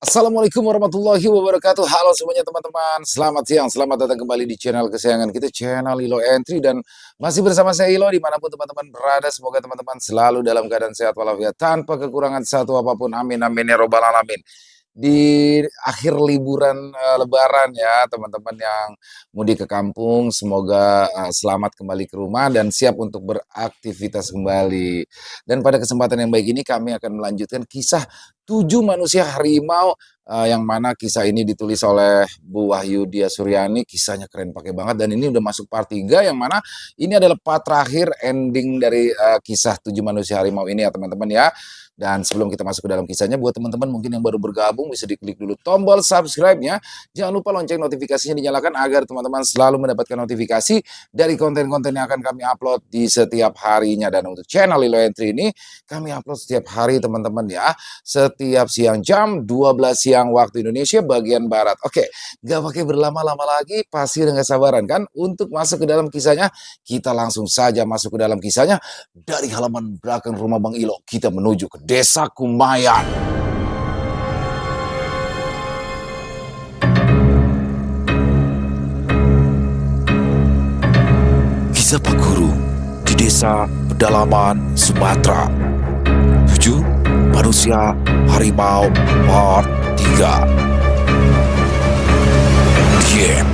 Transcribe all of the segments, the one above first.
Assalamualaikum warahmatullahi wabarakatuh. Halo semuanya teman-teman, selamat siang, selamat datang kembali di channel kesayangan kita, channel Ilo Entry. Dan masih bersama saya Ilo, dimanapun teman-teman berada. Semoga teman-teman selalu dalam keadaan sehat walafiat, tanpa kekurangan satu apapun. Amin, amin ya robbal alamin. Di akhir liburan Lebaran ya teman-teman yang mudik ke kampung, semoga selamat kembali ke rumah dan siap untuk beraktivitas kembali. Dan pada kesempatan yang baik ini kami akan melanjutkan kisah 7 manusia harimau, yang mana kisah ini ditulis oleh Bu Wahyu Dia Suryani. Kisahnya keren pakai banget dan ini udah masuk part 3, yang mana ini adalah part terakhir ending dari kisah 7 manusia harimau ini ya teman-teman ya. Dan sebelum kita masuk ke dalam kisahnya, buat teman-teman mungkin yang baru bergabung bisa diklik dulu tombol subscribe-nya. Jangan lupa lonceng notifikasinya dinyalakan agar teman-teman selalu mendapatkan notifikasi dari konten-konten yang akan kami upload di setiap harinya. Dan untuk channel Ilo Entry ini kami upload setiap hari teman-teman ya. Setiap siang jam 12 siang waktu Indonesia bagian Barat. Oke, nggak pakai berlama-lama lagi, pasti udah nggak sabaran kan untuk masuk ke dalam kisahnya. Kita langsung saja masuk ke dalam kisahnya. Dari halaman belakang rumah Bang Ilo, kita menuju ke Desa Kumayan. Kisah Pak Guru di Desa Pedalaman, Sumatera. 7 Manusia Harimau Part 3. Diam.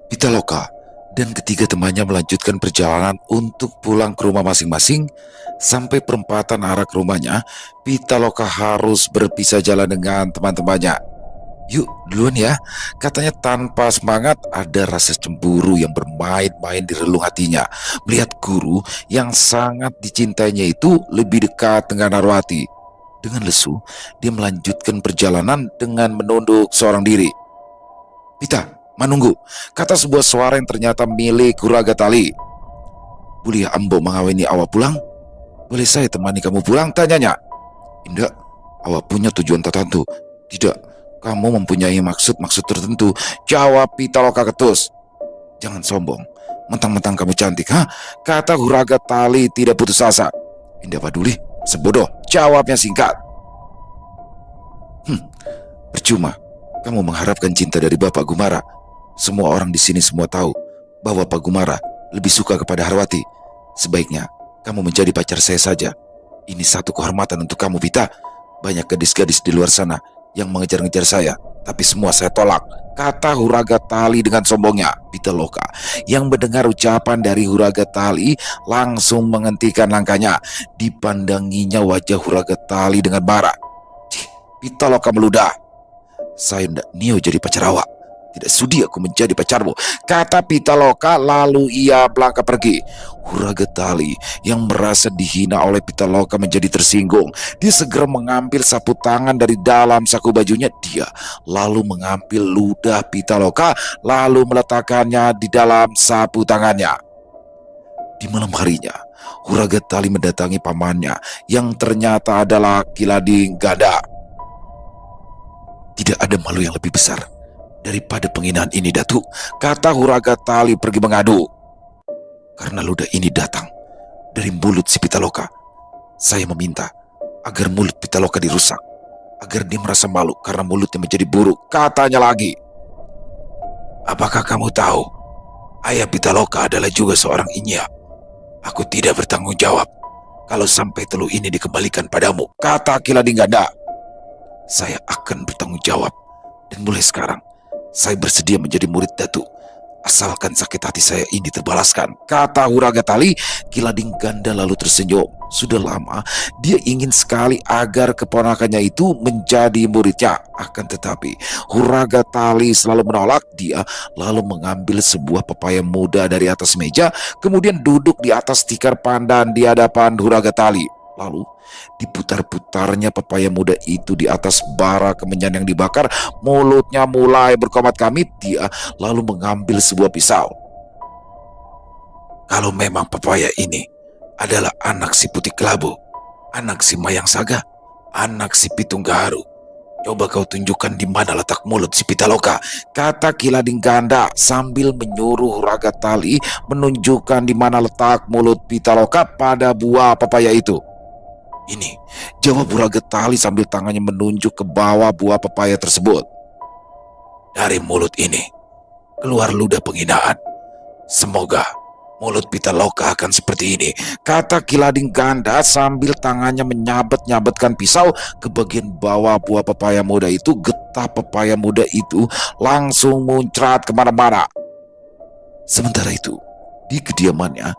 Pitaloka dan ketiga temannya melanjutkan perjalanan untuk pulang ke rumah masing-masing. Sampai perempatan arah ke rumahnya, Pitaloka harus berpisah jalan dengan teman-temannya. "Yuk duluan ya," katanya tanpa semangat. Ada rasa cemburu yang bermain-main di relung hatinya melihat guru yang sangat dicintainya itu lebih dekat dengan Narwati. Dengan lesu, dia melanjutkan perjalanan dengan menunduk seorang diri. "Pita, menunggu," kata sebuah suara yang ternyata milik Huragatali. "Boleh ambo mengawini awak pulang? Boleh saya temani kamu pulang?" tanyanya. "Tidak, awak punya tujuan tertentu." "Tidak, kamu mempunyai maksud-maksud tertentu," jawab Pitaloka ketus. "Jangan sombong, mentang-mentang kamu cantik, kata Huragatali tidak putus asa. "Tidak peduli, sebodoh," jawabnya singkat. Percuma, kamu mengharapkan cinta dari Bapak Gumara. Semua orang di sini semua tahu bahwa Pak Gumara lebih suka kepada Harwati. Sebaiknya kamu menjadi pacar saya saja. Ini satu kehormatan untuk kamu, Pita. Banyak gadis-gadis di luar sana yang mengejar-ngejar saya, tapi semua saya tolak," kata Huragatali dengan sombongnya. Pitaloka yang mendengar ucapan dari Huragatali langsung menghentikan langkahnya. Dipandanginya wajah Huragatali dengan marah. Pitaloka meludah. "Saya tidak nio jadi pacar awak. Tidak sudi aku menjadi pacarmu," kata Pitaloka, lalu ia melangkah pergi. Huragatali yang merasa dihina oleh Pitaloka menjadi tersinggung. Dia segera mengambil sapu tangan dari dalam saku bajunya. Dia lalu mengambil ludah Pitaloka, lalu meletakkannya di dalam sapu tangannya. Di malam harinya, Huragatali mendatangi pamannya yang ternyata adalah Kilading Ganda. "Tidak ada malu yang lebih besar daripada penghinaan ini, Datuk," kata Huragatali pergi mengadu. "Karena ludah ini datang dari mulut si Pitaloka, saya meminta agar mulut Pitaloka dirusak, agar dia merasa malu karena mulutnya menjadi buruk," katanya lagi. "Apakah kamu tahu ayah Pitaloka adalah juga seorang inya? Aku tidak bertanggung jawab kalau sampai teluh ini dikembalikan padamu," kata Kilading Ganda. "Saya akan bertanggung jawab, dan mulai sekarang saya bersedia menjadi murid Datuk, asalkan sakit hati saya ini terbalaskan," kata Huragatali. Kilading Ganda lalu tersenyum. Sudah lama dia ingin sekali agar keponakannya itu menjadi muridnya. Akan tetapi Huragatali selalu menolak. Dia lalu mengambil sebuah pepaya muda dari atas meja, kemudian duduk di atas tikar pandan di hadapan Huragatali. Lalu diputar-putarnya pepaya muda itu di atas bara kemenyan yang dibakar. Mulutnya mulai berkomat kamit. Dia lalu mengambil sebuah pisau. "Kalau memang pepaya ini adalah anak si Putih Kelabu, anak si Mayang Saga, anak si Pitung Gaharu, coba kau tunjukkan di mana letak mulut si Pitaloka," kata Kilading Ganda sambil menyuruh Huragatali menunjukkan di mana letak mulut Pitaloka pada buah pepaya itu. Ini, jawab Buraga Tali sambil tangannya menunjuk ke bawah buah pepaya tersebut. Dari mulut ini, keluar ludah penghinaan. Semoga mulut Pitaloka akan seperti ini, kata Kilading Ganda sambil tangannya menyabet-nyabetkan pisau ke bagian bawah buah pepaya muda itu. Getah pepaya muda itu langsung muncrat kemana-mana. Sementara itu, di kediamannya,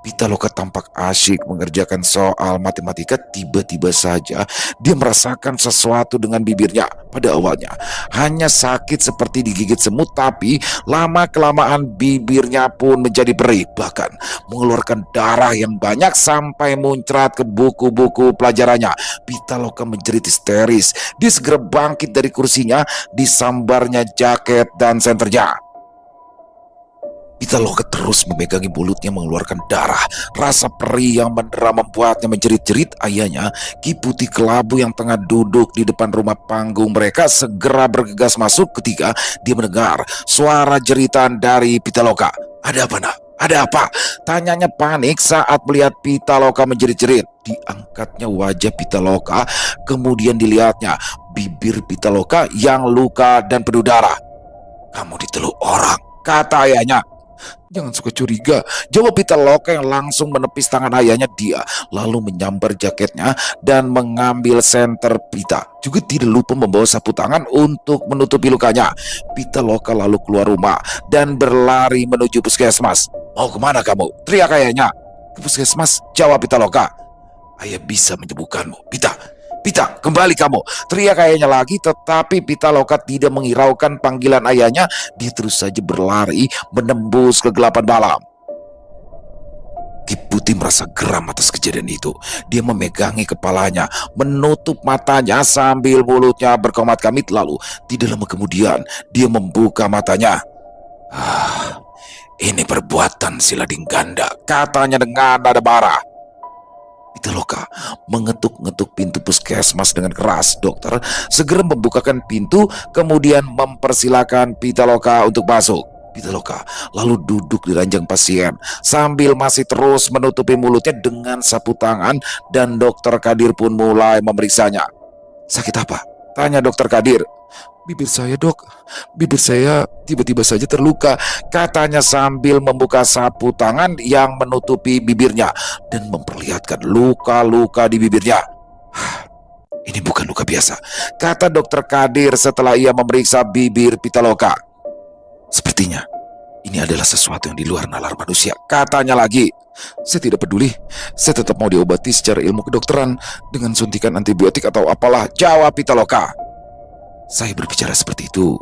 Pitaloka tampak asyik mengerjakan soal matematika. Tiba-tiba saja dia merasakan sesuatu dengan bibirnya. Pada awalnya hanya sakit seperti digigit semut, tapi lama-kelamaan bibirnya pun menjadi perih, bahkan mengeluarkan darah yang banyak sampai muncrat ke buku-buku pelajarannya. Pitaloka menjerit histeris. Dia segera bangkit dari kursinya, disambarnya jaket dan senternya. Pitaloka terus memegangi mulutnya mengeluarkan darah. Rasa perih yang mendera membuatnya menjerit-jerit. Ayahnya, Ki Putih Kelabu yang tengah duduk di depan rumah panggung mereka, segera bergegas masuk ketika dia mendengar suara jeritan dari Pitaloka. Ada apa, nak? Ada apa? Tanyanya panik saat melihat Pitaloka menjerit-jerit. Diangkatnya wajah Pitaloka, kemudian dilihatnya bibir Pitaloka yang luka dan penuh darah. Kamu diteluk orang, kata ayahnya. Jangan suka curiga, jawab Pitaloka yang langsung menepis tangan ayahnya. Dia lalu menyambar jaketnya dan mengambil senter Pita. Juga tidak lupa membawa sapu tangan untuk menutupi lukanya. Pitaloka lalu keluar rumah dan berlari menuju puskesmas. Mau kemana kamu? Teriak ayahnya. Ke puskesmas, jawab Pitaloka. Ayah bisa menyembuhkanmu, Pita. Pita, kembali kamu, teriak ayahnya lagi. Tetapi Pitaloka tidak menghiraukan panggilan ayahnya. Dia terus saja berlari menembus kegelapan malam. Ki Putih merasa geram atas kejadian itu. Dia memegangi kepalanya, menutup matanya sambil mulutnya berkomat-kamit. Lalu tidak lama kemudian dia membuka matanya. Ini perbuatan Kilading Ganda, katanya dengan nada marah. Pitaloka mengetuk-ngetuk pintu puskesmas dengan keras. Dokter segera membukakan pintu, kemudian mempersilakan Pitaloka untuk masuk. Pitaloka lalu duduk di ranjang pasien sambil masih terus menutupi mulutnya dengan sapu tangan, dan Dokter Kadir pun mulai memeriksanya. Sakit apa? Tanya Dokter Kadir. Bibir saya, dok. Bibir saya tiba-tiba saja terluka, katanya sambil membuka sapu tangan yang menutupi bibirnya dan memperlihatkan luka-luka di bibirnya. Ini bukan luka biasa, kata Dokter Kadir setelah ia memeriksa bibir Pitaloka. Sepertinya ini adalah sesuatu yang di luar nalar manusia, katanya lagi. Saya tidak peduli, saya tetap mau diobati secara ilmu kedokteran dengan suntikan antibiotik atau apalah, jawab Pitaloka. Saya berbicara seperti itu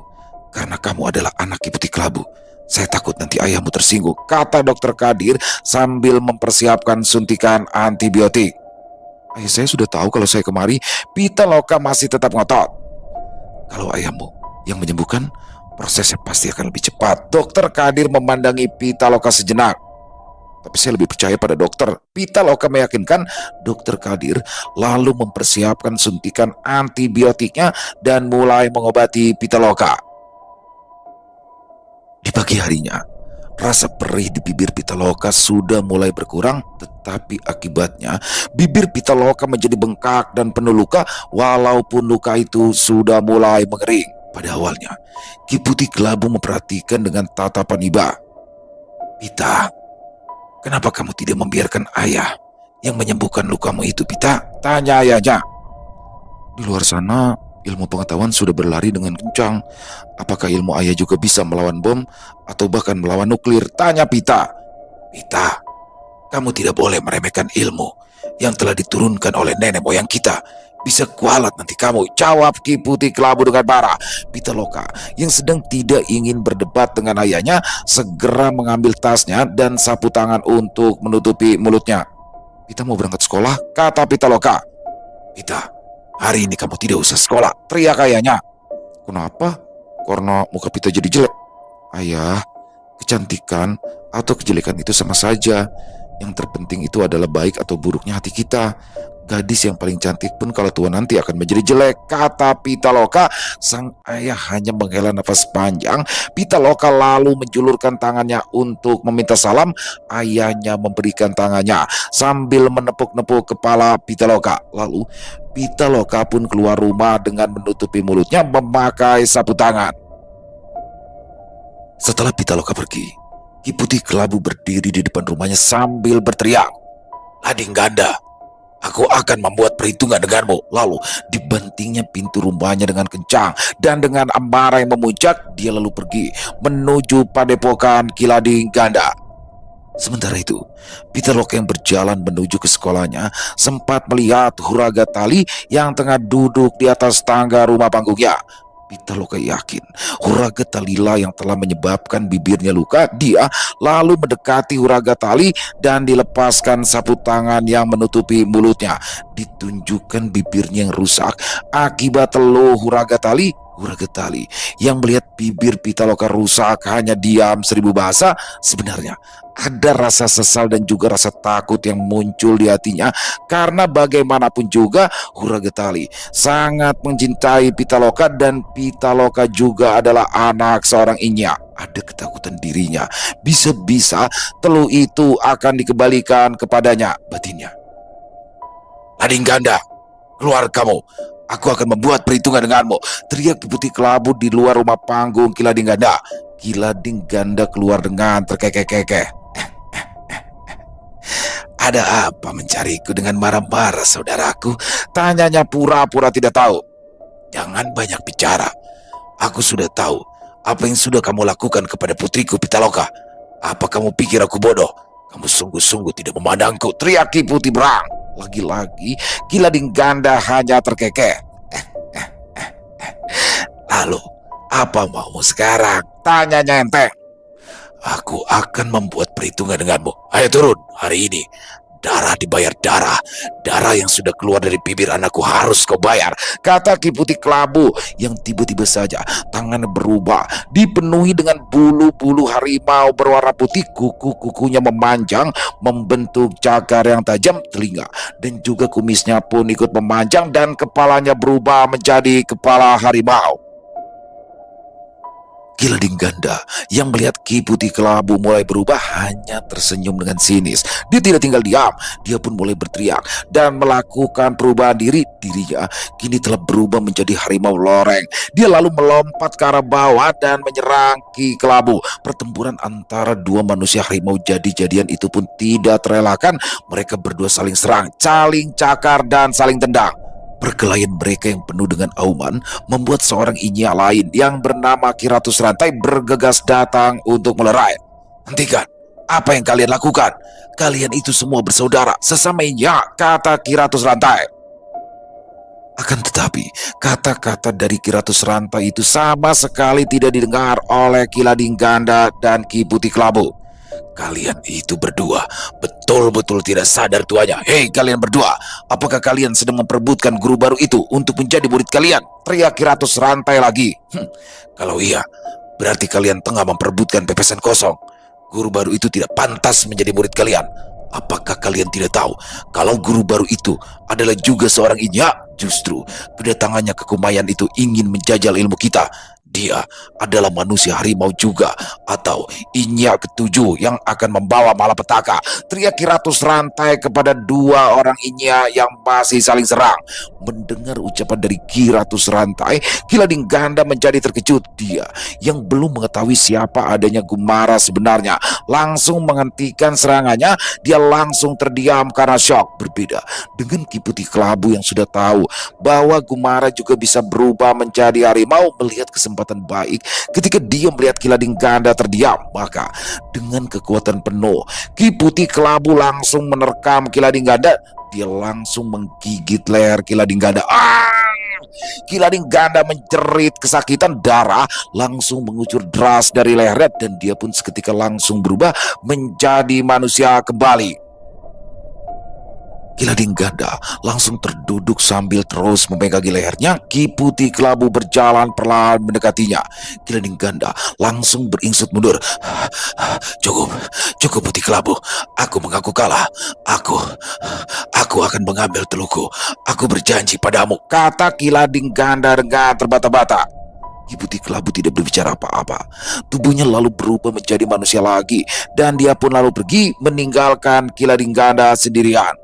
karena kamu adalah anak Ki Putih Kelabu. Saya takut nanti ayahmu tersinggung, kata Dokter Kadir sambil mempersiapkan suntikan antibiotik. Ayah saya sudah tahu kalau saya kemari. Pitaloka masih tetap ngotot. Kalau ayahmu yang menyembuhkan, prosesnya pasti akan lebih cepat. Dokter Kadir memandangi Pitaloka sejenak. Tapi saya lebih percaya pada dokter, Pitaloka meyakinkan. Dokter Kadir lalu mempersiapkan suntikan antibiotiknya dan mulai mengobati Pitaloka. Di pagi harinya, rasa perih di bibir Pitaloka sudah mulai berkurang, tetapi akibatnya bibir Pitaloka menjadi bengkak dan penuh luka, walaupun luka itu sudah mulai mengering. Pada awalnya, Ki Putih Kelabu memperhatikan dengan tatapan iba. Pita, kenapa kamu tidak membiarkan ayah yang menyembuhkan lukamu itu, Pita? Tanya ayahnya. Di luar sana, ilmu pengetahuan sudah berlari dengan kencang. Apakah ilmu ayah juga bisa melawan bom atau bahkan melawan nuklir? Tanya Pita. Pita, kamu tidak boleh meremehkan ilmu yang telah diturunkan oleh nenek moyang kita. Bisa kualat nanti kamu, jawab Ki Putih Kelabu dengan marah. Pitaloka yang sedang tidak ingin berdebat dengan ayahnya segera mengambil tasnya dan sapu tangan untuk menutupi mulutnya. Pita mau berangkat sekolah, kata Pitaloka. Pita, hari ini kamu tidak usah sekolah, teriak ayahnya. Kenapa? Karena muka Pita jadi jelek. Ayah, kecantikan atau kejelekan itu sama saja. Yang terpenting itu adalah baik atau buruknya hati kita. Gadis yang paling cantik pun kalau tua nanti akan menjadi jelek, kata Pitaloka. Sang ayah hanya menghela nafas panjang. Pitaloka lalu menjulurkan tangannya untuk meminta salam. Ayahnya memberikan tangannya sambil menepuk-nepuk kepala Pitaloka. Lalu Pitaloka pun keluar rumah dengan menutupi mulutnya memakai sapu tangan. Setelah Pitaloka pergi, Ki Putih Kelabu berdiri di depan rumahnya sambil berteriak, "Lading Ganda, aku akan membuat perhitungan denganmu." Lalu dibantingnya pintu rumahnya dengan kencang, dan dengan amarah yang memuncak, dia lalu pergi menuju padepokan Ki Lading Ganda. Sementara itu, Pitaloka yang berjalan menuju ke sekolahnya sempat melihat Huragatali yang tengah duduk di atas tangga rumah panggungnya. Pitaloka yakin Huragatali lah yang telah menyebabkan bibirnya luka. Dia lalu mendekati Huragatali dan dilepaskan sapu tangan yang menutupi mulutnya. Ditunjukkan bibirnya yang rusak akibat teluh Huragatali. Huragatali yang melihat bibir Pitaloka rusak hanya diam seribu bahasa. Sebenarnya ada rasa sesal dan juga rasa takut yang muncul di hatinya, karena bagaimanapun juga Huragatali sangat mencintai Pitaloka, dan Pitaloka juga adalah anak seorang Inya. Ada ketakutan dirinya, bisa-bisa teluh itu akan dikembalikan kepadanya. Batinnya, "Lading Ganda, keluar kamu. Aku akan membuat perhitungan denganmu," teriak Ki Putih Kelabu di luar rumah panggung Ki Lading Ganda. Ki Lading Ganda keluar dengan terkekeh-kekeh. "Ada apa mencariku dengan marah-marah, saudaraku?" tanyanya pura-pura tidak tahu. "Jangan banyak bicara. Aku sudah tahu apa yang sudah kamu lakukan kepada putriku Pitaloka. Apa kamu pikir aku bodoh? Kamu sungguh-sungguh tidak memandangku," teriak Ki Putih Berang. Lagi-lagi Ki Lading Ganda hanya terkekeh. "Lalu apa maumu sekarang?" tanyanya enteng. "Aku akan membuat perhitungan denganmu. Ayo turun hari ini. Darah dibayar darah. Darah yang sudah keluar dari bibir anakku harus kau bayar," kata Ki Putih Kelabu yang tiba-tiba saja tangannya berubah, dipenuhi dengan bulu-bulu harimau berwarna putih. Kuku-kukunya memanjang membentuk cagar yang tajam. Telinga dan juga kumisnya pun ikut memanjang, dan kepalanya berubah menjadi kepala harimau. Ki Lading Ganda yang melihat Ki Putih Kelabu mulai berubah hanya tersenyum dengan sinis. Dia tidak tinggal diam, dia pun mulai berteriak dan melakukan perubahan diri. Dirinya kini telah berubah menjadi harimau loreng. Dia lalu melompat ke arah bawah dan menyerang Ki Kelabu. Pertempuran antara dua manusia harimau jadi-jadian itu pun tidak terelakkan. Mereka berdua saling serang, saling cakar, dan saling tendang. Perkelahian mereka yang penuh dengan auman membuat seorang Inya lain yang bernama Ki Ratus Rantai bergegas datang untuk melerai. "Hentikan! Apa yang kalian lakukan? Kalian itu semua bersaudara, sesama Inya," kata Ki Ratus Rantai. Akan tetapi, kata-kata dari Ki Ratus Rantai itu sama sekali tidak didengar oleh Ki Lading Ganda dan Ki Putih Kelabu. "Kalian itu berdua betul-betul tidak sadar tuanya. Hei kalian berdua, apakah kalian sedang memperebutkan guru baru itu untuk menjadi murid kalian?" teriak Ki Ratus Rantai lagi. Kalau iya, berarti kalian tengah memperebutkan pepesan kosong. Guru baru itu tidak pantas menjadi murid kalian. Apakah kalian tidak tahu kalau guru baru itu adalah juga seorang Inya? Justru kedatangannya ke Kumayan itu ingin menjajal ilmu kita. Dia adalah manusia harimau juga, atau Inya ketujuh yang akan membawa malapetaka, teriak Ki Ratus Rantai kepada dua orang Inya yang masih saling serang. Mendengar ucapan dari Ki Ratus Rantai, Ki Lading Ganda menjadi terkejut. Dia yang belum mengetahui siapa adanya Gumara sebenarnya langsung menghentikan serangannya. Dia langsung terdiam karena syok. Berbeda dengan Ki Putih Kelabu yang sudah tahu bahwa Gumara juga bisa berubah menjadi harimau. Melihat kesempatan baik ketika dia melihat Ki Lading Ganda terdiam, maka dengan kekuatan penuh Ki Putih Kelabu langsung menerkam Ki Lading Ganda. Dia langsung menggigit leher Ki Lading Ganda. Ki Lading Ganda menjerit kesakitan, darah langsung mengucur deras dari lehernya, dan dia pun seketika langsung berubah menjadi manusia kembali. Kilading Ganda langsung terduduk sambil terus memegangi lehernya. Ki Putih Kelabu berjalan perlahan mendekatinya. Kilading Ganda langsung beringsut mundur. Cukup, cukup Putih Kelabu. Aku mengaku kalah. Aku akan mengambil teluku. Aku berjanji padamu, kata Kilading Ganda dengan terbata-bata. Ki Putih Kelabu tidak berbicara apa-apa. Tubuhnya lalu berubah menjadi manusia lagi, dan dia pun lalu pergi meninggalkan Kilading Ganda sendirian.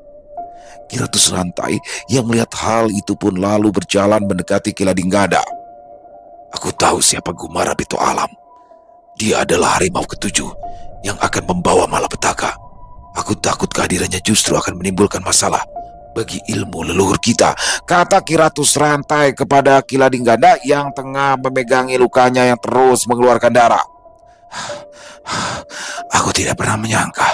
Ki Ratu Serantai yang melihat hal itu pun lalu berjalan mendekati Kilading Ganda. Aku tahu siapa Gumara Pitu Alam. Dia adalah harimau ketujuh yang akan membawa malapetaka. Aku takut kehadirannya justru akan menimbulkan masalah bagi ilmu leluhur kita, kata Ki Ratu Serantai kepada Kilading Ganda yang tengah memegangi lukanya yang terus mengeluarkan darah. Aku tidak pernah menyangka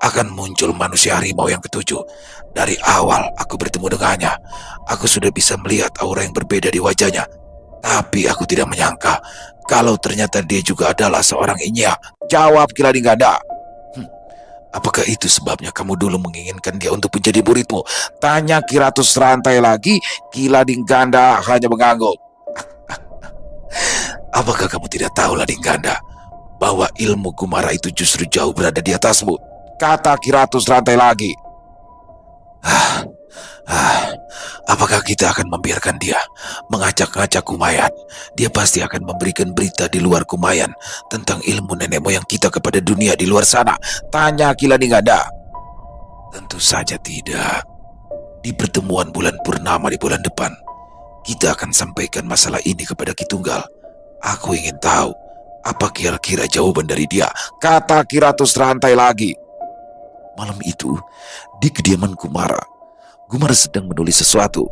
akan muncul manusia harimau yang ketujuh. Dari awal aku bertemu dengannya, aku sudah bisa melihat aura yang berbeda di wajahnya. Tapi aku tidak menyangka kalau ternyata dia juga adalah seorang Inya, jawab Kilading Ganda. Apakah itu sebabnya kamu dulu menginginkan dia untuk menjadi muridmu? Tanya Ki Ratu Serantai lagi. Kilading Ganda hanya mengangguk. Apakah kamu tidak tahu, Lading Ganda, bahwa ilmu Gumara itu justru jauh berada di atasmu? Kata Ki Ratu Serantai lagi. Apakah kita akan membiarkan dia mengacak-ngacak Kumayan? Dia pasti akan memberikan berita di luar Kumayan tentang ilmu nenek moyang kita kepada dunia di luar sana, tanya Kilading Ganda. Tentu saja tidak. Di pertemuan bulan purnama di bulan depan, kita akan sampaikan masalah ini kepada Ki Tunggal. Aku ingin tahu apa kira-kira jawaban dari dia, kata Ki Ratu Serantai lagi. Malam itu, di kediaman Gumara sedang menulis sesuatu.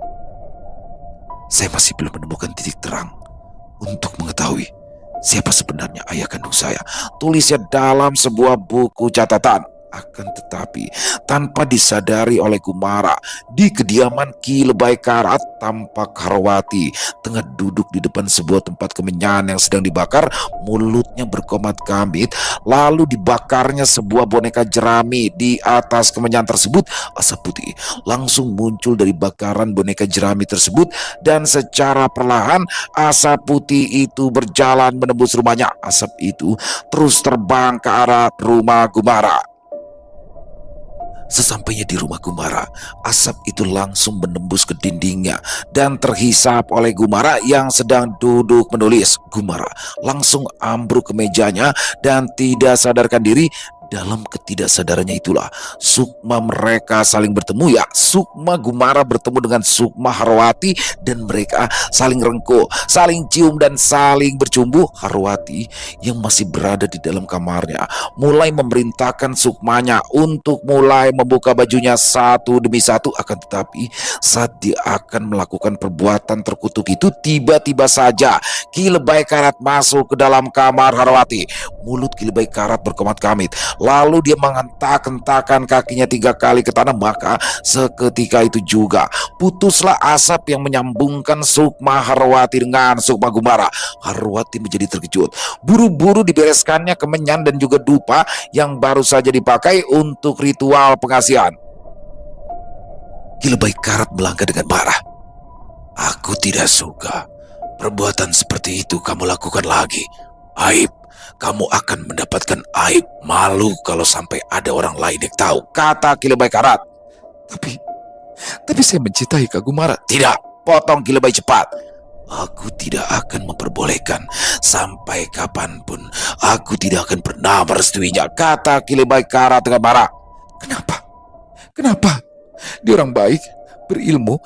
Saya masih belum menemukan titik terang untuk mengetahui siapa sebenarnya ayah kandung saya, tulisnya dalam sebuah buku catatan. Akan tetapi, tanpa disadari oleh Gumara, di kediaman Ki Lebay Karat tampak Harwati tengah duduk di depan sebuah tempat kemenyan yang sedang dibakar. Mulutnya berkomat kamit, lalu dibakarnya sebuah boneka jerami. Di atas kemenyan tersebut, asap putih langsung muncul dari bakaran boneka jerami tersebut, dan secara perlahan asap putih itu berjalan menembus rumahnya. Asap itu terus terbang ke arah rumah Gumara. Sesampainya di rumah Gumara, asap itu langsung menembus ke dindingnya dan terhisap oleh Gumara yang sedang duduk menulis. Gumara langsung ambruk ke mejanya dan tidak sadarkan diri. Dalam ketidaksadarannya itulah sukma mereka saling bertemu, ya. Sukma Gumara bertemu dengan sukma Harwati dan mereka saling rengkuh, saling cium dan saling bercumbu. Harwati yang masih berada di dalam kamarnya mulai memerintahkan sukmanya untuk mulai membuka bajunya satu demi satu. Akan tetapi saat dia akan melakukan perbuatan terkutuk itu, tiba-tiba saja Ki Lebay Karat masuk ke dalam kamar Harwati. Mulut Ki Lebay Karat berkomat kamit, lalu dia menghentak-hentakan kakinya 3 kali ke tanah. Maka seketika itu juga putuslah asap yang menyambungkan sukma Harwati dengan sukma Gumara. Harwati menjadi terkejut. Buru-buru dibereskannya kemenyan dan juga dupa yang baru saja dipakai untuk ritual pengasihan. Ki Lebay Karat melangkah dengan marah. Aku tidak suka perbuatan seperti itu kamu lakukan lagi. Aib. Kamu akan mendapatkan aib. Malu kalau sampai ada orang lain yang tahu, kata Ki Lebay Karat. Tapi saya mencintai Kak Gumara. Tidak, potong Ki Lebay cepat. Aku tidak akan memperbolehkan. Sampai kapanpun aku tidak akan pernah merestuinya, kata Ki Lebay Karat dengan marah. Kenapa? Dia orang baik, berilmu,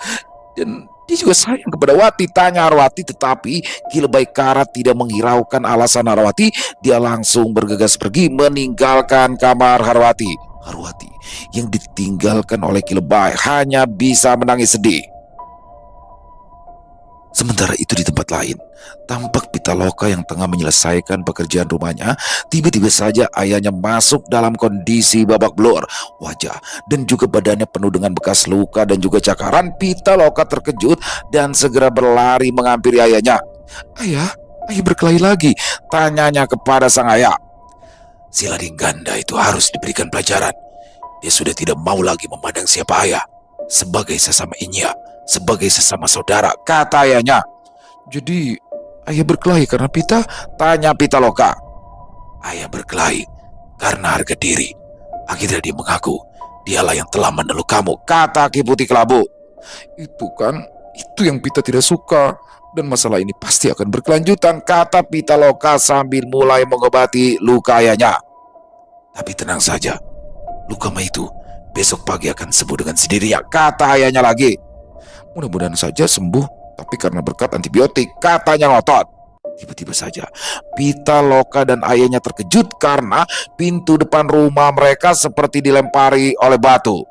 dan dia juga sayang kepada Wati, tanya Harwati. Tetapi Ki Lebay Karat tidak menghiraukan alasan Harwati. Dia langsung bergegas pergi meninggalkan kamar Harwati. Harwati yang ditinggalkan oleh Ki Lebay hanya bisa menangis sedih. Sementara itu di tempat lain, tampak Pitaloka yang tengah menyelesaikan pekerjaan rumahnya. Tiba-tiba saja ayahnya masuk dalam kondisi babak belur. Wajah dan juga badannya penuh dengan bekas luka dan juga cakaran. Pitaloka terkejut dan segera berlari menghampiri ayahnya. Ayah berkelahi lagi, tanyanya kepada sang ayah. Si Lading Ganda itu harus diberikan pelajaran. Dia sudah tidak mau lagi memandang siapa ayah. Sebagai sesama Inya, sebagai sesama saudara, kata ayahnya. Jadi ayah berkelahi karena Pita? Tanya Pitaloka. Ayah berkelahi karena harga diri. Akhirnya dia mengaku dialah yang telah meneluk kamu, kata Ki Putih Kelabu. Itu yang Pita tidak suka. Dan masalah ini pasti akan berkelanjutan, kata Pitaloka sambil mulai mengobati luka ayahnya. Tapi tenang saja, luka itu besok pagi akan sembuh dengan sendirinya, kata ayahnya lagi. Mudah-mudahan saja sembuh, tapi karena berkat antibiotik, katanya ngotot. Tiba-tiba saja Pitaloka dan ayahnya terkejut karena pintu depan rumah mereka seperti dilempari oleh batu.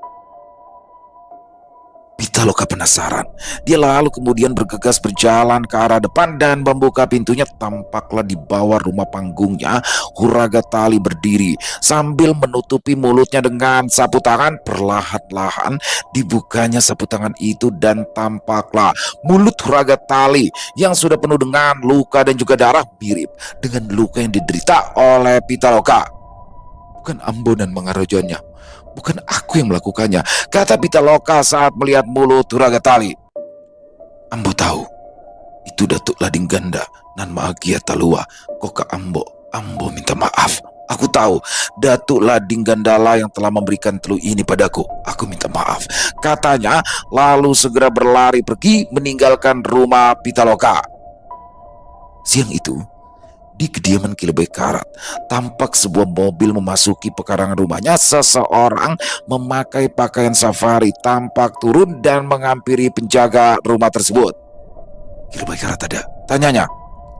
Pitaloka penasaran. Dia lalu kemudian bergegas berjalan ke arah depan dan membuka pintunya. Tampaklah di bawah rumah panggungnya Huragatali berdiri sambil menutupi mulutnya dengan sapu tangan. Perlahan-lahan dibukanya sapu tangan itu dan tampaklah mulut Huragatali yang sudah penuh dengan luka dan juga darah mirip dengan luka yang diderita oleh Pitaloka. Bukan Ambo dan Mangarojonya, bukan aku yang melakukannya, kata Pitaloka saat melihat mulut Huragatali. Ambo tahu, itu Datuk Lading Ganda nan Maagia Talua. Koka Ambo minta maaf. Aku tahu Datuk Lading Gandala yang telah memberikan telu ini padaku. Aku minta maaf, katanya lalu segera berlari pergi meninggalkan rumah Pitaloka. Siang itu, di kediaman Ki Lebay Karat, tampak sebuah mobil memasuki pekarangan rumahnya. Seseorang memakai pakaian safari tampak turun dan menghampiri penjaga rumah tersebut. Ki Lebay Karat ada? Tanyanya.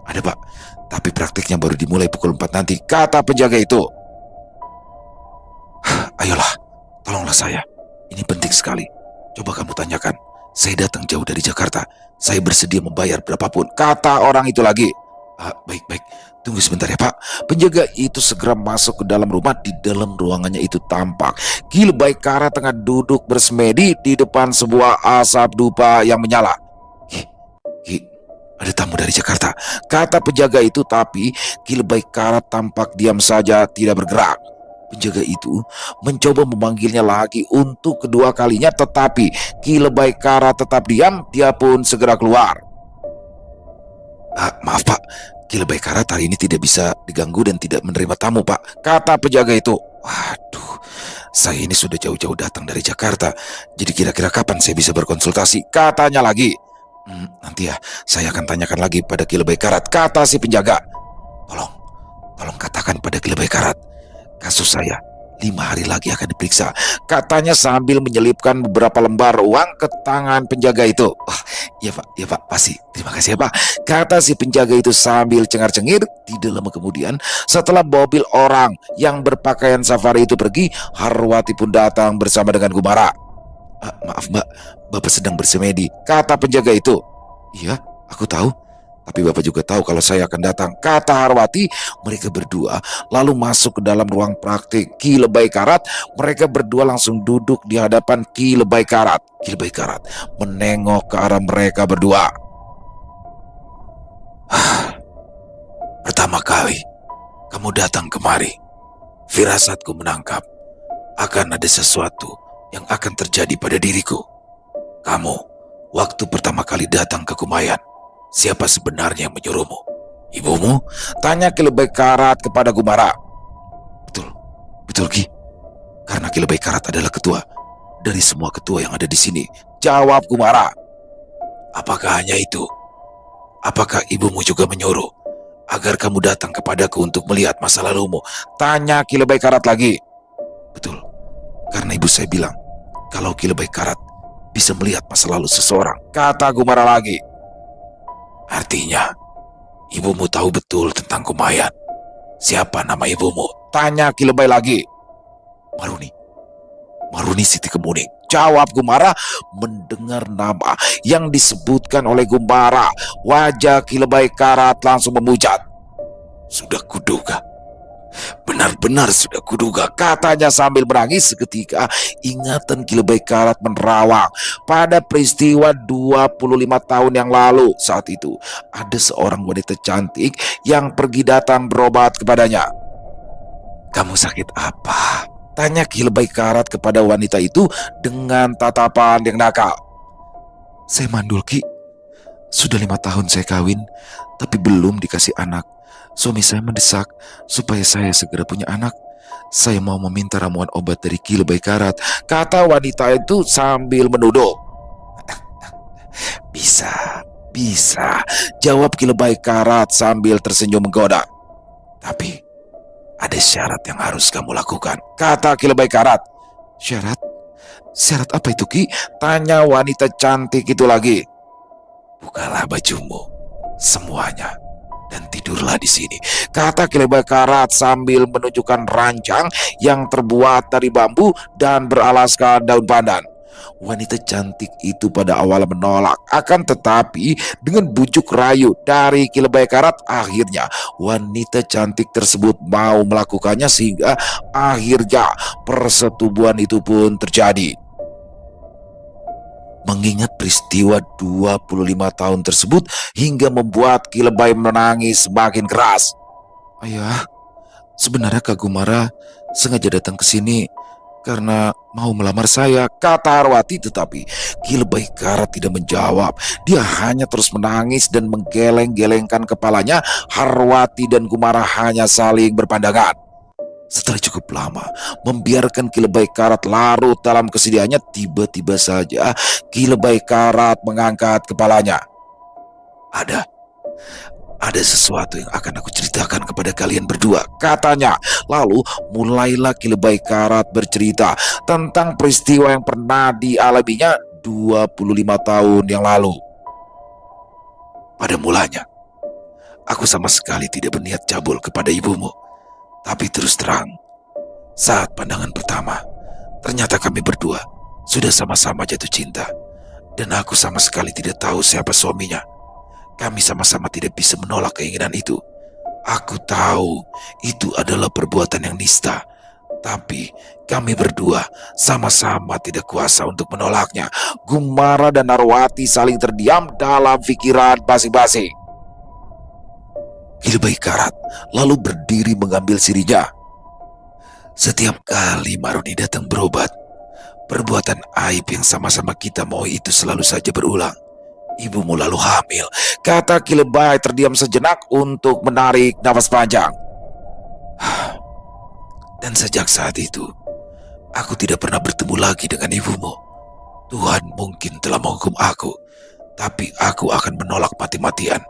Ada, Pak, tapi praktiknya baru dimulai pukul 4 nanti, kata penjaga itu. Ayolah, tolonglah saya. Ini penting sekali. Coba kamu tanyakan. Saya datang jauh dari Jakarta. Saya bersedia membayar berapapun, kata orang itu lagi. Baik, tunggu sebentar ya, Pak. Penjaga itu segera masuk ke dalam rumah. Di dalam ruangannya itu tampak Ki Lebay Karat tengah duduk bersemedi di depan sebuah asap dupa yang menyala. Ki, ada tamu dari Jakarta, kata penjaga itu, tapi Ki Lebay Karat tampak diam saja, tidak bergerak. Penjaga itu mencoba memanggilnya lagi untuk kedua kalinya, tetapi Ki Lebay Karat tetap diam. Dia pun segera keluar. Maaf, Pak, Ki Lebay Karat hari ini tidak bisa diganggu dan tidak menerima tamu, Pak, kata penjaga itu. Waduh, saya ini sudah jauh-jauh datang dari Jakarta. Jadi kira-kira kapan saya bisa berkonsultasi, katanya lagi. Nanti ya, saya akan tanyakan lagi pada Ki Lebay Karat, kata si penjaga. Tolong katakan pada Ki Lebay Karat, kasus saya 5 hari lagi akan diperiksa, katanya sambil menyelipkan beberapa lembar uang ke tangan penjaga itu. Iya Pak, pasti. Terima kasih ya, Pak, kata si penjaga itu sambil cengar-cengir. Tidak lama kemudian, setelah mobil orang yang berpakaian safari itu pergi, Harwati pun datang bersama dengan Gumara. Maaf, Mbak, Bapak sedang bersemedi, kata penjaga itu. Iya, aku tahu. Tapi Bapak juga tahu kalau saya akan datang, kata Harwati. Mereka berdua lalu masuk ke dalam ruang praktik Ki Lebay Karat. Mereka berdua langsung duduk di hadapan Ki Lebay Karat. Ki Lebay Karat menengok ke arah mereka berdua. Pertama kali kamu datang kemari, firasatku menangkap akan ada sesuatu yang akan terjadi pada diriku. Kamu, waktu pertama kali datang ke Kumayan, siapa sebenarnya yang menyuruhmu? Ibumu? Tanya Ki Lebay Karat kepada Gumara. Betul Ki. Karena Ki Lebay Karat adalah ketua dari semua ketua yang ada di sini, jawab Gumara. Apakah hanya itu? Apakah ibumu juga menyuruh agar kamu datang kepadaku untuk melihat masa lalumu? Tanya Ki Lebay Karat lagi. Betul. Karena ibu saya bilang kalau Ki Lebay Karat bisa melihat masa lalu seseorang, kata Gumara lagi. Artinya ibumu tahu betul tentang Kumayan. Siapa nama ibumu? Tanya Ki Lebay lagi. Maruni Siti Kemuning, jawab Gumara. Mendengar nama yang disebutkan oleh Gumara, wajah Ki Lebay Karat langsung memucat. Sudah kuduga. Benar-benar sudah kuduga, katanya sambil menangis. Seketika ingatan Ki Lebay Karat menerawang pada peristiwa 25 tahun yang lalu. Saat itu ada seorang wanita cantik yang pergi datang berobat kepadanya. Kamu sakit apa? Tanya Ki Lebay Karat kepada wanita itu dengan tatapan yang nakal. Saya mandul, Ki. Sudah 5 tahun saya kawin, tapi belum dikasih anak. Suami saya mendesak supaya saya segera punya anak. Saya mau meminta ramuan obat dari Ki Lebay Karat, kata wanita itu sambil menuduk. Bisa, bisa, jawab Ki Lebay Karat sambil tersenyum menggoda. Tapi ada syarat yang harus kamu lakukan, kata Ki Lebay Karat. Syarat? Syarat apa itu, Ki? Tanya wanita cantik itu lagi. Bukalah bajumu, semuanya, dan tidurlah di sini, kata Ki Lebay Karat sambil menunjukkan ranjang yang terbuat dari bambu dan beralaskan daun pandan. Wanita cantik itu pada awal menolak, akan tetapi dengan bujuk rayu dari Ki Lebay Karat, akhirnya wanita cantik tersebut mau melakukannya sehingga akhirnya persetubuhan itu pun terjadi. Mengingat peristiwa 25 tahun tersebut hingga membuat Ki Lebay menangis semakin keras. Ayah, sebenarnya Kak Gumara sengaja datang ke sini karena mau melamar saya, kata Harwati, tetapi Ki Lebay Karat tidak menjawab. Dia hanya terus menangis dan menggeleng-gelengkan kepalanya. Harwati dan Gumara hanya saling berpandangan. Setelah cukup lama membiarkan Ki Lebay Karat larut dalam kesedihannya, tiba-tiba saja Ki Lebay Karat mengangkat kepalanya. Ada sesuatu yang akan aku ceritakan kepada kalian berdua, katanya. Lalu mulailah Ki Lebay Karat bercerita tentang peristiwa yang pernah dialaminya 25 tahun yang lalu. Pada mulanya, aku sama sekali tidak berniat cabul kepada ibumu. Tapi terus terang, saat pandangan pertama, ternyata kami berdua sudah sama-sama jatuh cinta. Dan aku sama sekali tidak tahu siapa suaminya. Kami sama-sama tidak bisa menolak keinginan itu. Aku tahu itu adalah perbuatan yang nista. Tapi kami berdua sama-sama tidak kuasa untuk menolaknya. Gumara dan Harwati saling terdiam dalam pikiran masing-masing. Ki Lebay Karat lalu berdiri mengambil sirinya. Setiap kali Maruni datang berobat, perbuatan aib yang sama-sama kita mau itu selalu saja berulang. Ibumu lalu hamil, kata Ki Lebay terdiam sejenak untuk menarik nafas panjang. Dan sejak saat itu, aku tidak pernah bertemu lagi dengan ibumu. Tuhan mungkin telah menghukum aku, tapi aku akan menolak mati-matian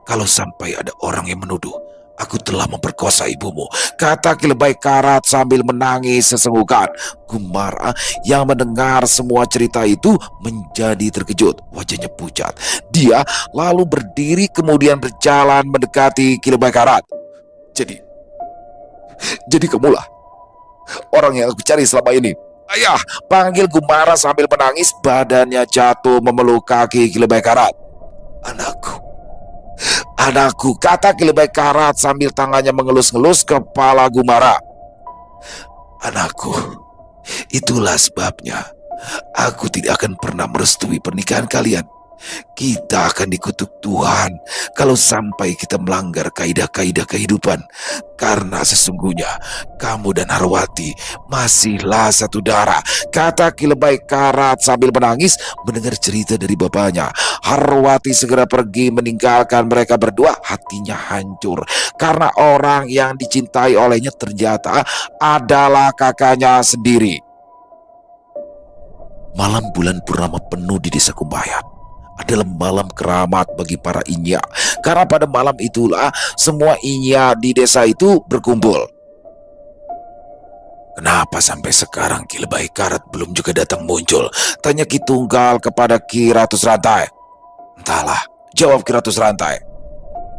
kalau sampai ada orang yang menuduh aku telah memperkosa ibumu, kata Ki Lebay Karat sambil menangis sesenggukan. Gumara yang mendengar semua cerita itu menjadi terkejut, wajahnya pucat. Dia lalu berdiri kemudian berjalan mendekati Ki Lebay Karat. Jadi kamulah orang yang aku cari selama ini. Ayah, panggil Gumara sambil menangis. Badannya jatuh memeluk kaki Ki Lebay Karat. Anakku, kata Ki Lebay Karat sambil tangannya mengelus-ngelus kepala Gumara. Anakku, itulah sebabnya aku tidak akan pernah merestui pernikahan kalian. Kita akan dikutuk Tuhan kalau sampai kita melanggar kaidah-kaidah kehidupan. Karena sesungguhnya kamu dan Harwati masihlah satu darah, kata Ki Lebay Karat sambil menangis mendengar cerita dari bapaknya. Harwati segera pergi meninggalkan mereka berdua. Hatinya hancur karena orang yang dicintai olehnya ternyata adalah kakaknya sendiri. Malam bulan purnama penuh di desa Kumayan adalah malam keramat bagi para inya, karena pada malam itulah semua inya di desa itu berkumpul. Kenapa sampai sekarang Ki Lebay Karat belum juga datang muncul? Tanya Ki Tunggal kepada Ki Ratus Rantai. Entahlah, jawab Ki Ratus Rantai.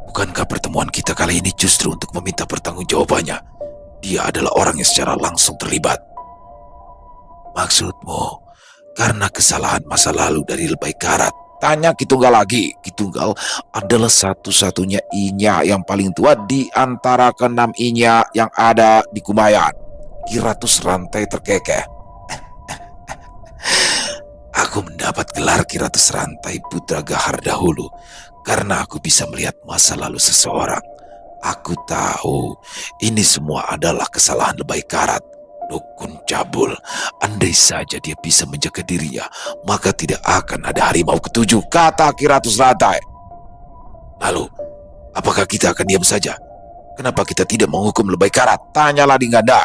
Bukankah pertemuan kita kali ini justru untuk meminta pertanggungjawabannya? Dia adalah orang yang secara langsung terlibat. Maksudmu karena kesalahan masa lalu dari Lebay Karat? Tanya Ki Tunggal lagi. Ki Tunggal adalah satu-satunya inya yang paling tua di antara ke-6 inya yang ada di Kumayan. Ki Ratus Rantai terkekeh. Aku mendapat gelar Ki Ratus Rantai Putra Gahar dahulu karena aku bisa melihat masa lalu seseorang. Aku tahu ini semua adalah kesalahan Lebay Karat. Dukun cabul, andai saja dia bisa menjaga dirinya, maka tidak akan ada harimau ketujuh, kata Ki Ratus Rantai. Lalu, apakah kita akan diam saja? Kenapa kita tidak menghukum lebay karat? Tanya Lading Ganda.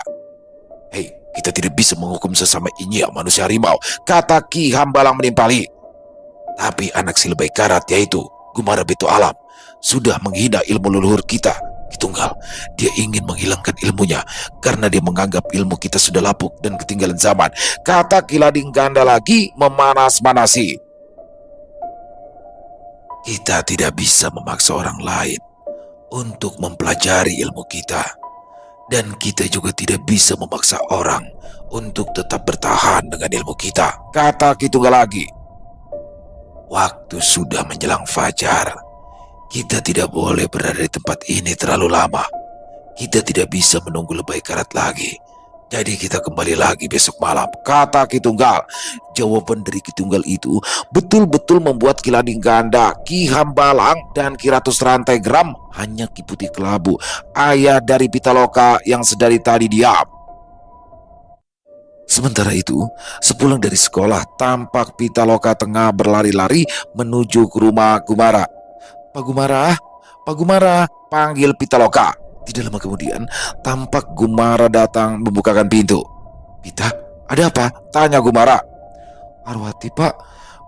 Hei, kita tidak bisa menghukum sesama inyia manusia harimau, kata Ki Hambalang menimpali. Tapi anak si lebay karat, yaitu Gumara Beto Alam, sudah menghina ilmu leluhur kita, Ki Tunggal. Dia ingin menghilangkan ilmunya karena dia menganggap ilmu kita sudah lapuk dan ketinggalan zaman, kata Ki Lading Ganda lagi memanas-manasi. Kita tidak bisa memaksa orang lain untuk mempelajari ilmu kita, dan kita juga tidak bisa memaksa orang untuk tetap bertahan dengan ilmu kita, kata Ki Tunggal lagi. Waktu sudah menjelang fajar. Kita tidak boleh berada di tempat ini terlalu lama. Kita tidak bisa menunggu lebay karat lagi. Jadi kita kembali lagi besok malam, kata Ki Tunggal. Jawaban dari Ki Tunggal itu betul-betul membuat Ki Lading Ganda, Ki Hambalang, dan Ki Ratus Rantai geram. Hanya Ki Putih Kelabu, ayah dari Pitaloka, yang sedari tadi diam. Sementara itu, sepulang dari sekolah, tampak Pitaloka tengah berlari-lari menuju ke rumah Gumara. Pak Gumara, Pak Gumara, panggil Pitaloka. Tidak lama kemudian, tampak Gumara datang membukakan pintu. Pita, ada apa? Tanya Gumara. Harwati, Pak.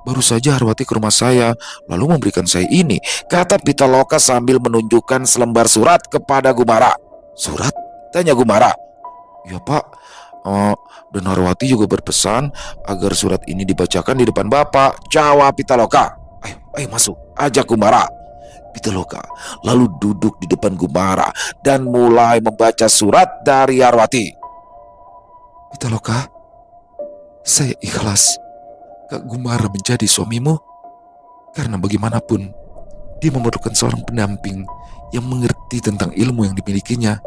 Baru saja Harwati ke rumah saya, lalu memberikan saya ini, kata Pitaloka sambil menunjukkan selembar surat kepada Gumara. Surat? Tanya Gumara. Ya, Pak. Dan Harwati juga berpesan agar surat ini dibacakan di depan Bapak, jawab Pitaloka. Ayo masuk, ajak Gumara. Pitaloka lalu duduk di depan Gumara dan mulai membaca surat dari Harwati. Pitaloka, saya ikhlas Kak Gumara menjadi suamimu, karena bagaimanapun dia memerlukan seorang pendamping yang mengerti tentang ilmu yang dimilikinya,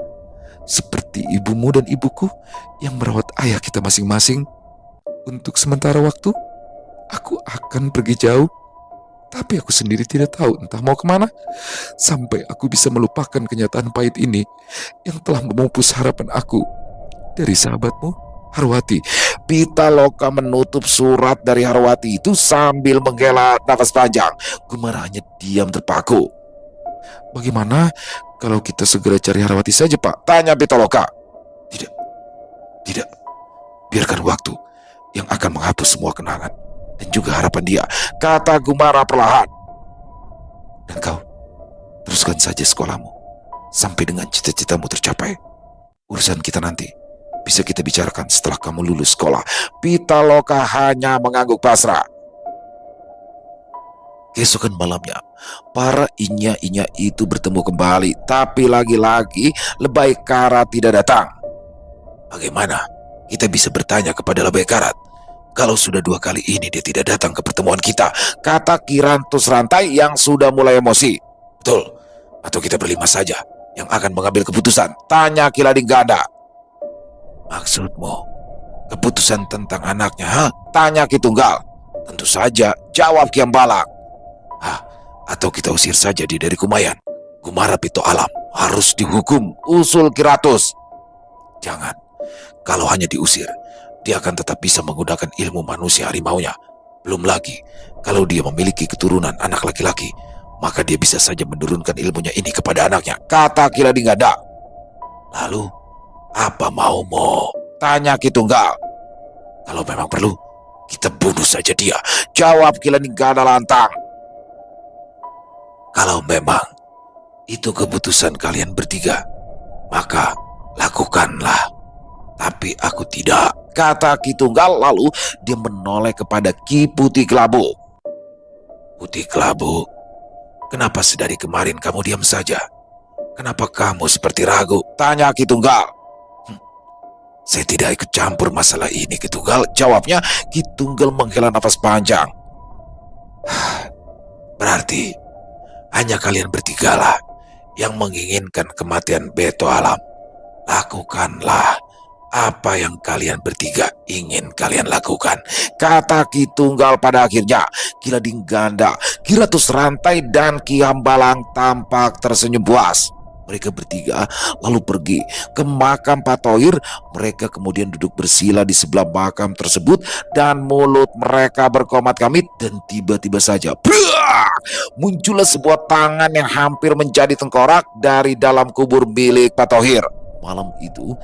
seperti ibumu dan ibuku yang merawat ayah kita masing-masing. Untuk sementara waktu, aku akan pergi jauh, tapi aku sendiri tidak tahu entah mau kemana, sampai aku bisa melupakan kenyataan pahit ini yang telah memupus harapan aku dari sahabatmu, Harwati. Pitaloka menutup surat dari Harwati itu sambil menghela nafas panjang. Gumara hanya diam terpaku. Bagaimana kalau kita segera cari Harwati saja, Pak? Tanya Pitaloka. Tidak. Biarkan waktu yang akan menghapus semua kenangan dan juga harapan dia, kata Gumara perlahan. Dan kau, teruskan saja sekolahmu sampai dengan cita-citamu tercapai. Urusan kita nanti bisa kita bicarakan setelah kamu lulus sekolah. Pitaloka hanya mengangguk pasrah. Keesokan malamnya, para inya-inya itu bertemu kembali, tapi lagi-lagi lebay karat tidak datang. Bagaimana kita bisa bertanya kepada lebay karat kalau sudah 2 kali ini dia tidak datang ke pertemuan kita, kata Ki Ratus Rantai yang sudah mulai emosi. Betul, atau kita berlima saja yang akan mengambil keputusan, tanya Ki Lading Ganda. Maksudmu keputusan tentang anaknya, ha? Tanya Ki Tunggal. Tentu saja, jawab Ki Hambalang. Atau kita usir saja dia dari Kumayan. Gumara Beto Alam harus dihukum, usul Ki Ratus. Jangan, kalau hanya diusir, dia akan tetap bisa menggunakan ilmu manusia harimaunya. Belum lagi, kalau dia memiliki keturunan anak laki-laki, maka dia bisa saja menurunkan ilmunya ini kepada anaknya, kata Ki Lading Ganda. Lalu, apa maumu? Tanya Ki Tunggal. Kalau memang perlu, kita bunuh saja dia, jawab Ki Lading Ganda lantang. Kalau memang itu keputusan kalian bertiga, maka lakukanlah. Tapi aku tidak, kata Ki Tunggal. Lalu dia menoleh kepada Ki Putih Kelabu. Putih Kelabu, kenapa sedari kemarin kamu diam saja? Kenapa kamu seperti ragu? Tanya Ki Tunggal. Saya tidak ikut campur masalah ini, Ki Tunggal, jawabnya. Ki Tunggal menghela nafas panjang. Berarti hanya kalian bertigalah yang menginginkan kematian Beto Alam. Lakukanlah apa yang kalian bertiga ingin kalian lakukan, kata Ki Tunggal pada akhirnya. Ki Lading Ganda, Ki Ratus Rantai, dan Ki Hambalang tampak tersenyum puas. Mereka bertiga lalu pergi ke makam Pak Thohir. Mereka kemudian duduk bersila di sebelah makam tersebut dan mulut mereka berkomat-kamit, dan tiba-tiba saja muncullah sebuah tangan yang hampir menjadi tengkorak dari dalam kubur milik Pak Thohir. Malam itu,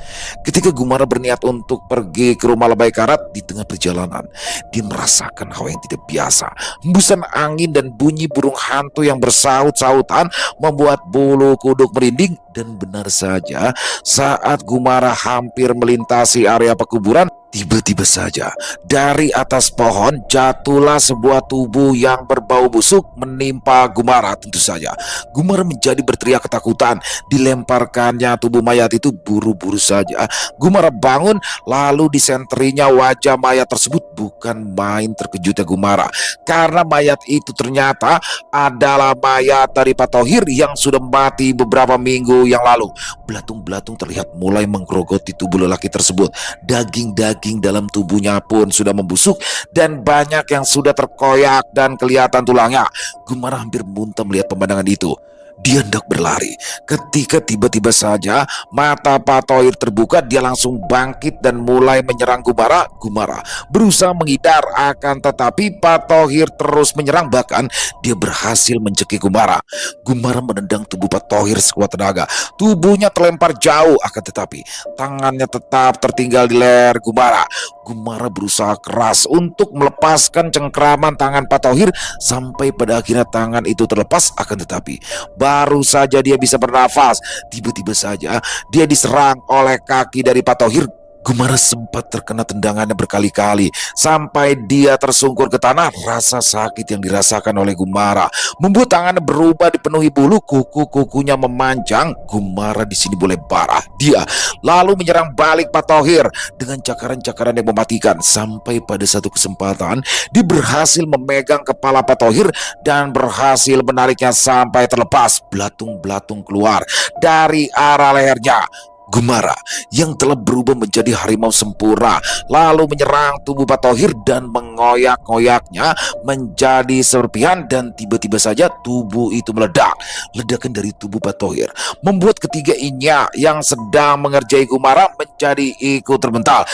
ketika Gumara berniat untuk pergi ke rumah Lebay Karat, di tengah perjalanan dia merasakan hawa yang tidak biasa. Hembusan angin dan bunyi burung hantu yang bersaut-sautan membuat bulu kuduk merinding. Dan benar saja, saat Gumara hampir melintasi area pekuburan, tiba-tiba saja dari atas pohon jatuhlah sebuah tubuh yang berbau busuk menimpa Gumara. Tentu saja Gumara menjadi berteriak ketakutan. Dilemparkannya tubuh mayat itu, buru-buru saja Gumara bangun, lalu disenterinya wajah mayat tersebut. Bukan main terkejutnya Gumara, karena mayat itu ternyata adalah mayat dari Pak Thohir yang sudah mati beberapa minggu yang lalu. Belatung-belatung terlihat mulai menggerogoti tubuh lelaki tersebut. Daging-daging dalam tubuhnya pun sudah membusuk dan banyak yang sudah terkoyak dan kelihatan tulangnya. Gumara hampir muntah melihat pemandangan itu. Dia hendak berlari ketika tiba-tiba saja mata Pak Thohir terbuka. Dia langsung bangkit dan mulai menyerang Gumara. Gumara berusaha menghindar, akan tetapi Pak Thohir terus menyerang. Bahkan dia berhasil mencekik Gumara. Gumara menendang tubuh Pak Thohir sekuat tenaga. Tubuhnya terlempar jauh, akan tetapi tangannya tetap tertinggal di leher Gumara. Gumara berusaha keras untuk melepaskan cengkraman tangan Pak Thohir sampai pada akhirnya tangan itu terlepas. Akan tetapi baru saja dia bisa bernafas, tiba-tiba saja dia diserang oleh kaki dari Pak Thohir. Gumara sempat terkena tendangannya berkali-kali sampai dia tersungkur ke tanah. Rasa sakit yang dirasakan oleh Gumara membuat tangannya berubah dipenuhi bulu, kuku-kukunya memanjang. Gumara di sini boleh parah. Dia lalu menyerang balik Pak Thohir dengan cakaran-cakaran yang mematikan. Sampai pada satu kesempatan dia berhasil memegang kepala Pak Thohir dan berhasil menariknya sampai terlepas. Belatung-belatung keluar dari arah lehernya. Gumara yang telah berubah menjadi harimau sempurna lalu menyerang tubuh Pak Thohir dan mengoyak-ngoyaknya menjadi serpihan, dan tiba-tiba saja tubuh itu meledak. Ledakan dari tubuh Pak Thohir membuat ketiga inya yang sedang mengerjai Gumara menjadi ikut terbental.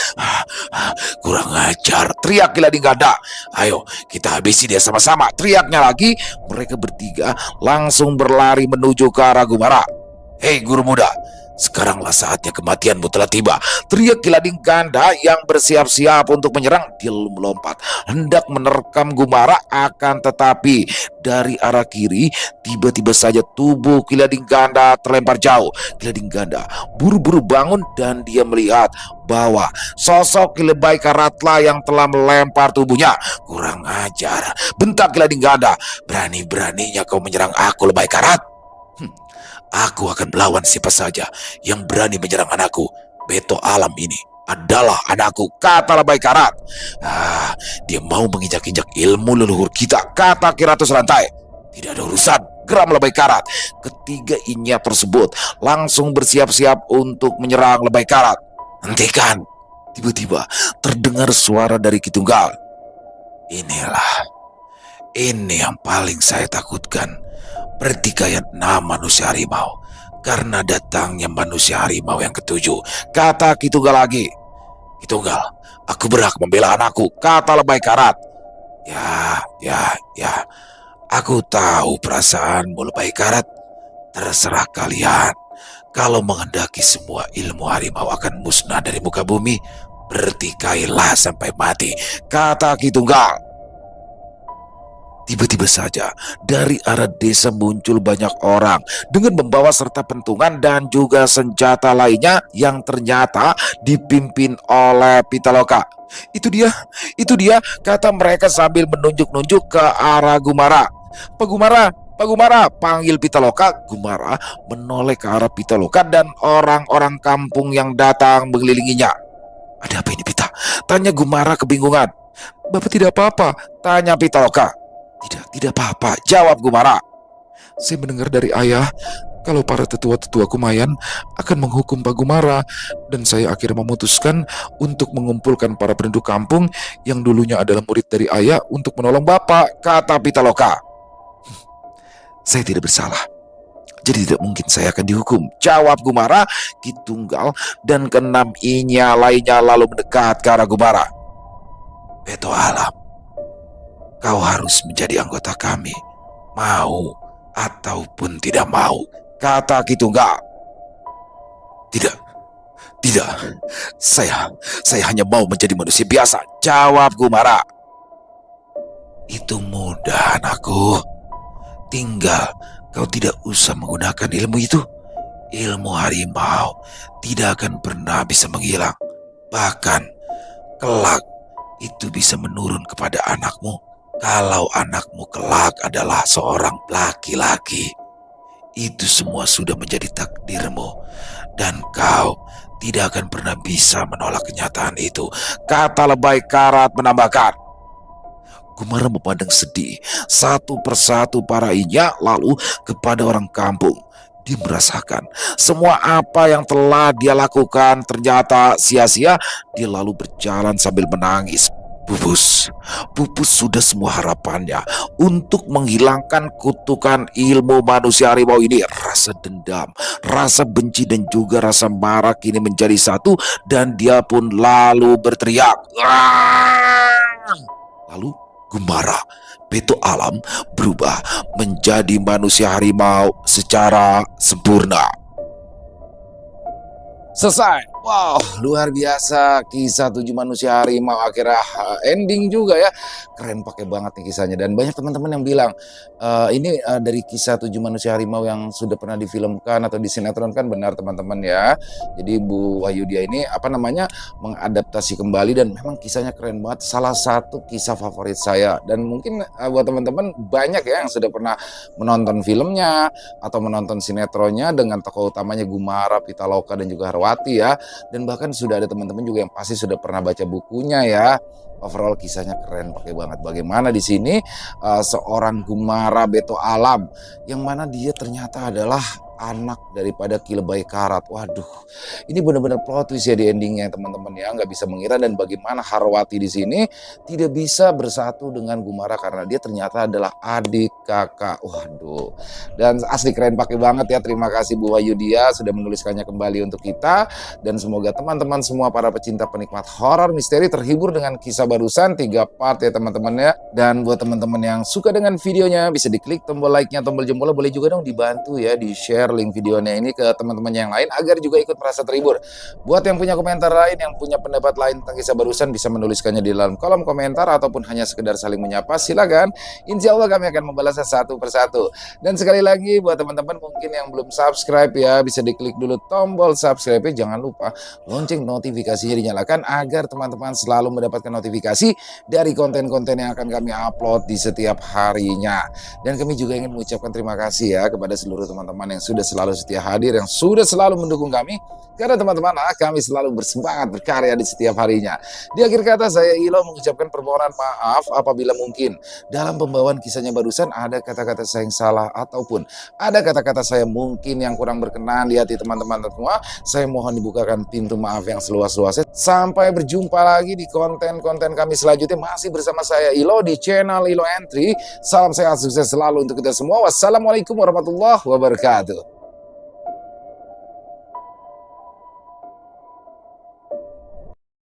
Kurang ajar, teriak Kilading Ganda. Ayo kita habisi dia sama-sama, teriaknya lagi. Mereka bertiga langsung berlari menuju ke arah Gumara. Hei guru muda, sekaranglah saatnya kematianmu telah tiba, teriak Kilading Ganda yang bersiap-siap untuk menyerang. Dia melompat hendak menerkam Gumara, akan tetapi dari arah kiri tiba-tiba saja tubuh Kilading Ganda terlempar jauh. Kilading Ganda buru-buru bangun dan dia melihat bahwa sosok Lebay Karatlah yang telah melempar tubuhnya. Kurang ajar, bentak Kilading Ganda, berani-beraninya kau menyerang aku Lebay Karat? Aku akan melawan siapa saja yang berani menyerang anakku. Beto Alam ini adalah anakku, kata Lebay Karat. Dia mau menginjak-injak ilmu leluhur kita, kata Ki Ratus Rantai. Tidak ada urusan, geram Lebay Karat. Ketiga inya tersebut langsung bersiap-siap untuk menyerang Lebay Karat. Hentikan! Tiba-tiba terdengar suara dari Ki Tunggal. Ini yang paling saya takutkan. Pertikaian 6 manusia harimau karena datangnya manusia harimau yang ketujuh, kata Ki Tunggal lagi. Ki Tunggal, aku berhak membela anakku, kata Lebay Karat. Ya, aku tahu perasaanmu Lebay Karat. Terserah kalian. Kalau menghendaki semua ilmu harimau akan musnah dari muka bumi, bertikailah sampai mati, kata Ki Tunggal. Tiba-tiba saja dari arah desa muncul banyak orang dengan membawa serta pentungan dan juga senjata lainnya yang ternyata dipimpin oleh Pitaloka. Itu dia, kata mereka sambil menunjuk-nunjuk ke arah Gumara. Pak Gumara, panggil Pitaloka. Gumara menoleh ke arah Pitaloka dan orang-orang kampung yang datang mengelilinginya. Ada apa ini, Pita? Tanya Gumara kebingungan. Bapak tidak apa-apa, tanya Pitaloka. Tidak apa-apa, jawab Gumara. Saya mendengar dari ayah kalau para tetua-tetua Kumayan akan menghukum Pak Gumara, dan saya akhirnya memutuskan untuk mengumpulkan para penduduk kampung yang dulunya adalah murid dari ayah untuk menolong Bapak, kata Pitaloka. Saya tidak bersalah, Jadi tidak mungkin saya akan dihukum, jawab Gumara. Ki Tunggal dan keenam inya lainnya lalu mendekat ke arah Gumara. Beto Alam, kau harus menjadi anggota kami, mau ataupun tidak mau, kata Ki Tunggal. Tidak, tidak, saya hanya mau menjadi manusia biasa, jawab Gumara. Itu mudah, anakku. Tinggal kau tidak usah menggunakan ilmu itu. Ilmu harimau tidak akan pernah bisa menghilang. Bahkan kelak itu bisa menurun kepada anakmu. Kalau anakmu kelak adalah seorang laki-laki, itu semua sudah menjadi takdirmu, dan kau tidak akan pernah bisa menolak kenyataan itu, kata Lebay Karat menambahkan. Gumara memandang sedih satu persatu para inya lalu kepada orang kampung. Dia merasakan semua apa yang telah dia lakukan ternyata sia-sia. Dia lalu berjalan sambil menangis. Pupus sudah semua harapannya untuk menghilangkan kutukan ilmu manusia harimau ini. Rasa dendam, rasa benci dan juga rasa marah kini menjadi satu, dan dia pun lalu berteriak. Lalu Gumara, Beto Alam, berubah menjadi manusia harimau secara sempurna. Selesai. Wow, luar biasa kisah 7 manusia harimau akhirnya ending juga ya. Keren pakai banget nih kisahnya, dan banyak teman-teman yang bilang ini dari kisah 7 manusia harimau yang sudah pernah difilmkan atau disinetronkan. Benar teman-teman ya. Jadi Bu Wahyudia ini mengadaptasi kembali, dan memang kisahnya keren banget. Salah satu kisah favorit saya, dan mungkin buat teman-teman banyak ya yang sudah pernah menonton filmnya atau menonton sinetronnya dengan tokoh utamanya Gumara, Pitaloka dan juga Harwati ya. Dan bahkan sudah ada teman-teman juga yang pasti sudah pernah baca bukunya ya. Overall kisahnya keren pakai banget. Bagaimana di sini seorang Gumara Beto Alam yang mana dia ternyata adalah anak daripada Ki Lebay Karat. Waduh, ini benar-benar plot twist ya di endingnya teman-teman ya, nggak bisa mengira. Dan bagaimana Harwati di sini tidak bisa bersatu dengan Gumara karena dia ternyata adalah adik kakak. Waduh, dan asli keren pakai banget ya. Terima kasih Bu Wahyudia sudah menuliskannya kembali untuk kita, dan semoga teman-teman semua para pecinta penikmat horor misteri terhibur dengan kisah barusan 3 part ya teman-teman ya. Dan buat teman-teman yang suka dengan videonya bisa diklik tombol like-nya, tombol jempolnya, boleh juga dong dibantu ya di share link videonya ini ke teman-teman yang lain agar juga ikut merasa terhibur. Buat yang punya komentar lain, yang punya pendapat lain tentang kisah barusan, bisa menuliskannya di dalam kolom komentar ataupun hanya sekedar saling menyapa, silakan. Insya Allah kami akan membalasnya satu persatu. Dan sekali lagi buat teman-teman mungkin yang belum subscribe ya, bisa diklik dulu tombol subscribe-nya. Jangan lupa lonceng notifikasinya dinyalakan agar teman-teman selalu mendapatkan notifikasi dari konten-konten yang akan kami upload di setiap harinya. Dan kami juga ingin mengucapkan terima kasih ya kepada seluruh teman-teman yang sudah selalu setia hadir, yang sudah selalu mendukung kami. Karena teman-teman kami selalu bersemangat berkarya di setiap harinya. Di akhir kata saya Ilo mengucapkan permohonan maaf apabila mungkin dalam pembawaan kisahnya barusan ada kata-kata saya yang salah ataupun ada kata-kata saya mungkin yang kurang berkenan di hati teman-teman semua. Saya mohon dibukakan pintu maaf yang seluas-luasnya. Sampai berjumpa lagi di konten-konten kami selanjutnya, masih bersama saya Ilo di channel Ilo Entry. Salam sehat sukses selalu untuk kita semua. Wassalamualaikum warahmatullahi wabarakatuh.